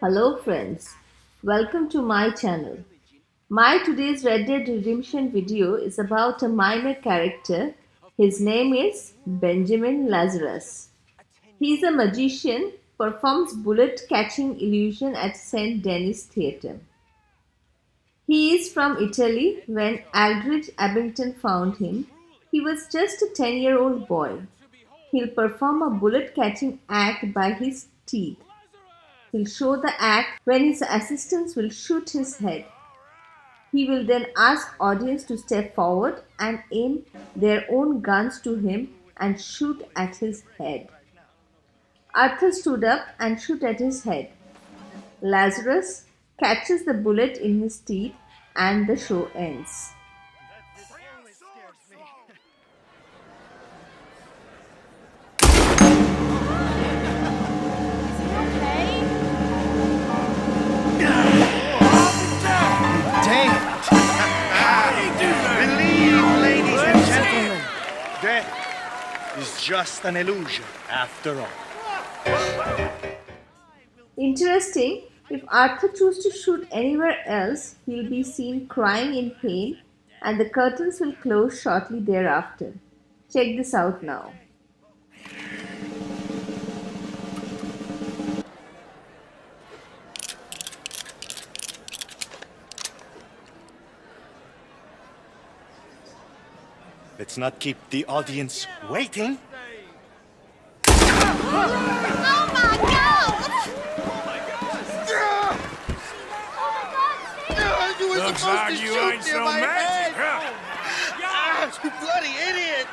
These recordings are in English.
Hello friends, welcome to my channel. My today's Red Dead Redemption video is about a minor character. His name is Benjamin Lazarus. He is a magician, performs bullet catching illusion at Saint Denis Theatre. He is from Italy. When Aldridge Abbington found him, he was just a 10-year-old boy. He'll perform a bullet catching act by his teeth. He'll show the act when his assistants will shoot his head. He will then ask audience to step forward and aim their own guns to him and shoot at his head. Arthur stood up and shoot at his head. Lazarus catches the bullet in his teeth and the show ends. Death is just an illusion after all. Interesting, if Arthur chooses to shoot anywhere else, he'll be seen crying in pain and the curtains will close shortly thereafter. Check this out now. Let's not keep the audience waiting. Oh my god! You were Looks supposed like to you shoot ain't near so my magic, head! You bloody idiot!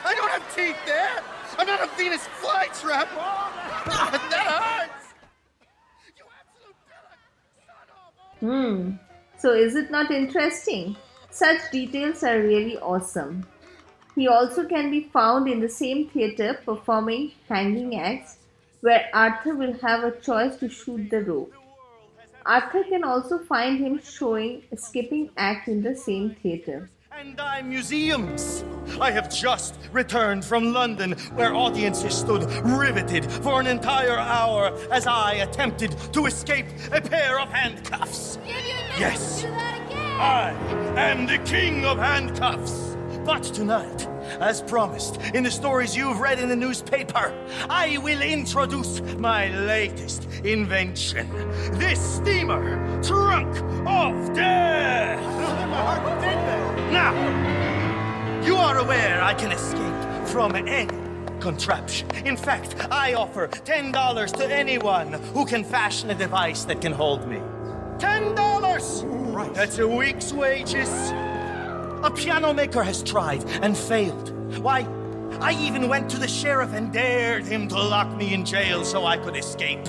I don't have teeth there! I'm not a Venus flytrap! That hurts! You absolute pillock! So is it not interesting? Such details are really awesome. He also can be found in the same theatre performing hanging acts where Arthur will have a choice to shoot the rope. Arthur can also find him showing a skipping act in the same theatre. And museums. I have just returned from London, where audiences stood riveted for an entire hour as I attempted to escape a pair of handcuffs. Yes, Do that again! I am the king of handcuffs. But tonight, as promised in the stories you've read in the newspaper, I will introduce my latest invention. This steamer trunk of death. Now, you are aware I can escape from any contraption. In fact, I offer $10 to anyone who can fashion a device that can hold me. $10! Right. That's a week's wages. A piano maker has tried and failed. Why, I even went to the sheriff and dared him to lock me in jail so I could escape.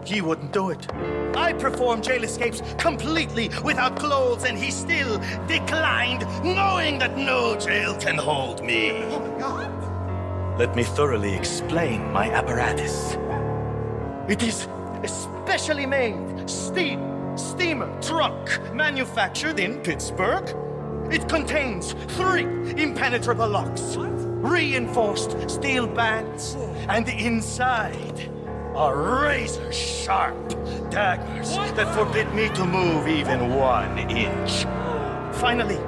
He wouldn't do it. I performed jail escapes completely without clothes, and he still declined, knowing that no jail can hold me. Oh my god! Let me thoroughly explain my apparatus. It is a specially made steamer trunk manufactured in Pittsburgh. It contains 3 impenetrable locks, reinforced steel bands, and inside are razor-sharp daggers that forbid me to move even 1 inch. Finally,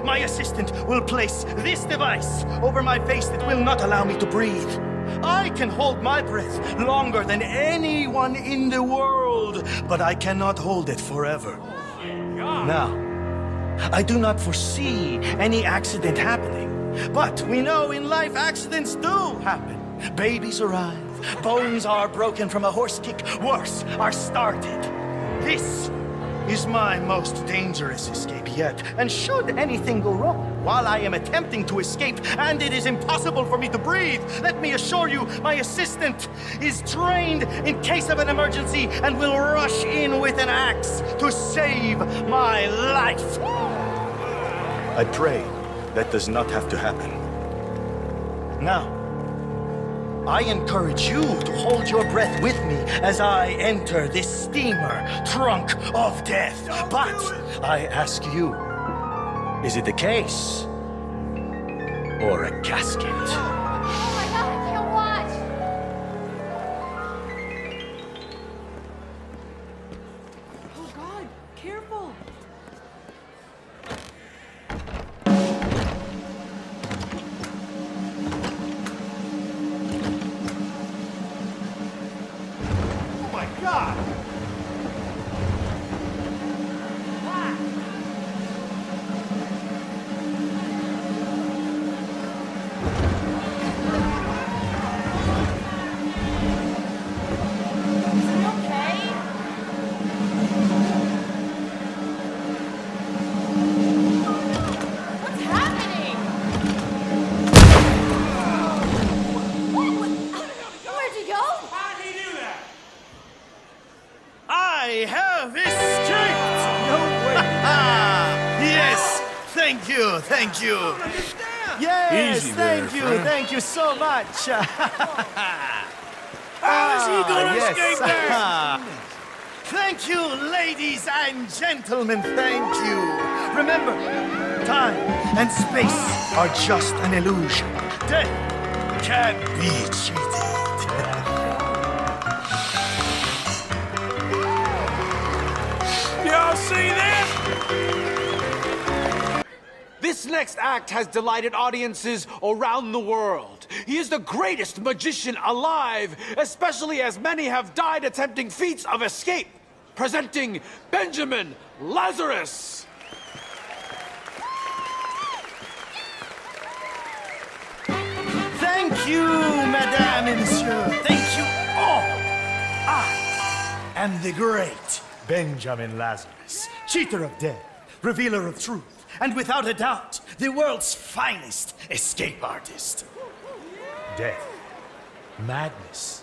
my assistant will place this device over my face that will not allow me to breathe. I can hold my breath longer than anyone in the world, but I cannot hold it forever. Now, I do not foresee any accident happening, but we know in life accidents do happen. Babies arrive, bones are broken from a horse kick, worse are started. This is my most dangerous escape yet, and should anything go wrong while I am attempting to escape and it is impossible for me to breathe, let me assure you my assistant is trained in case of an emergency and will rush in with an axe to save my life. I pray that does not have to happen. Now, I encourage you to hold your breath with me as I enter this steamer trunk of death. But I ask you, is it a case or a casket? Oh my god, I can't watch! Careful. Oh my God! What's happening? Where'd you go? How'd he do that? I have escaped! No way. Yes, thank you, thank you. Yes, Easy there, thank you, friend. thank you so much. How is he gonna yes. escape that? Thank you, ladies and gentlemen, thank you. Remember, time and space are just an illusion. Death can't be cheated. Y'all see this? This next act has delighted audiences around the world. He is the greatest magician alive, especially as many have died attempting feats of escape. Presenting Benjamin Lazarus. Thank you, Madame and Monsieur. Thank you all. I am the great Benjamin Lazarus, cheater of death, revealer of truth, and without a doubt, the world's finest escape artist. Death, madness,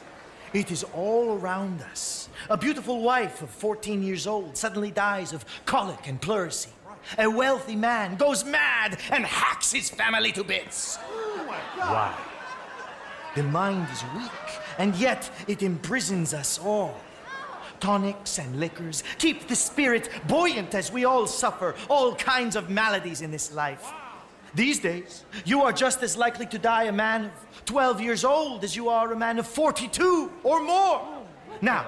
it is all around us. A beautiful wife of 14 years old suddenly dies of colic and pleurisy. A wealthy man goes mad and hacks his family to bits. Why? The mind is weak, and yet it imprisons us all. Tonics and liquors keep the spirit buoyant as we all suffer all kinds of maladies in this life. These days, you are just as likely to die a man of 12 years old as you are a man of 42 or more. Now,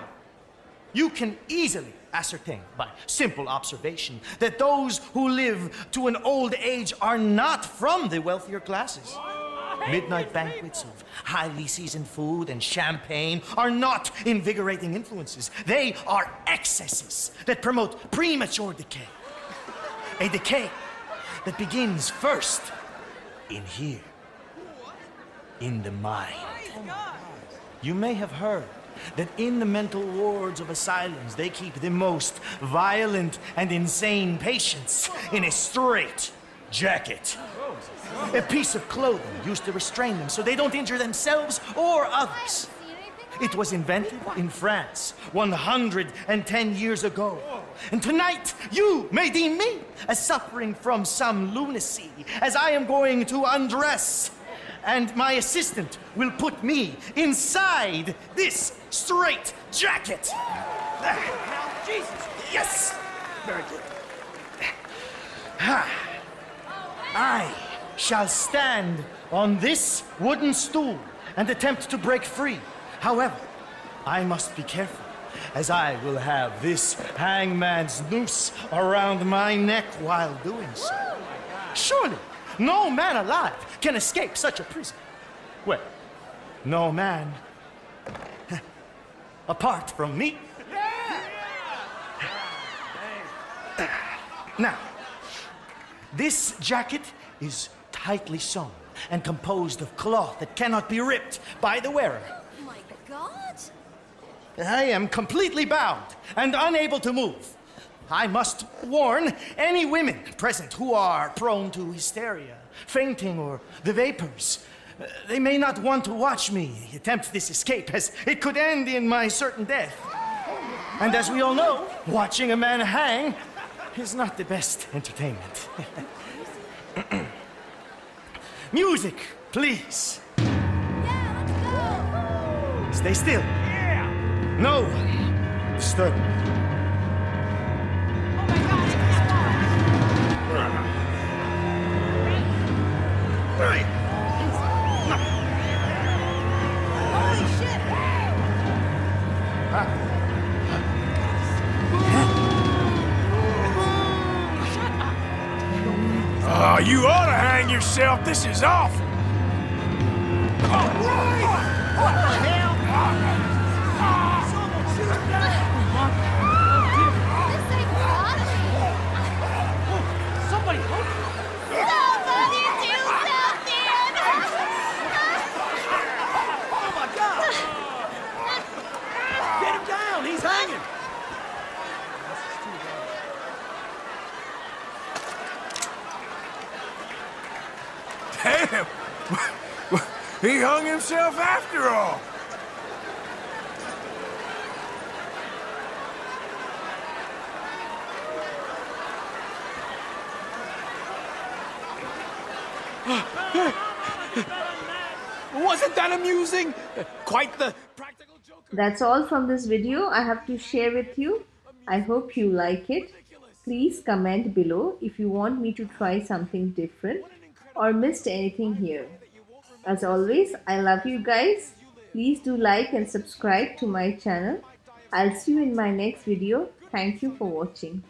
you can easily ascertain by simple observation that those who live to an old age are not from the wealthier classes. Midnight banquets of highly seasoned food and champagne are not invigorating influences. They are excesses that promote premature decay. A decay that begins first in here, in the mind. You may have heard that in the mental wards of asylums, they keep the most violent and insane patients in a straight jacket. A piece of clothing used to restrain them so they don't injure themselves or others. It was invented in France 110 years ago. And tonight, you may deem me as suffering from some lunacy, as I am going to undress. And my assistant will put me inside this straight jacket. Jesus. Yes. Very good. I shall stand on this wooden stool and attempt to break free. However, I must be careful, as I will have this hangman's noose around my neck while doing so. Surely, no man alive can escape such a prison. Well, no man apart from me. Now, this jacket is tightly sewn and composed of cloth that cannot be ripped by the wearer. Oh my God! I am completely bound and unable to move. I must warn any women present who are prone to hysteria, fainting, or the vapors. They may not want to watch me attempt this escape, as it could end in my certain death. And as we all know, watching a man hang is not the best entertainment. Music, please. Yeah, let's go! Stay still. No one disturb me. Right. Holy shit! You ought to hang yourself. This is awful. This ain't funny. Somebody help! Somebody do something! Oh my God! Get him down! He's hanging! Damn. He hung himself after all. Wasn't that amusing? Quite the practical joker. That's all from this video I have to share with you. I hope you like it. Please comment below if you want me to try something different or missed anything here. As always, I love you guys. Please do like and subscribe to my channel. I'll see you in my next video. Thank you for watching.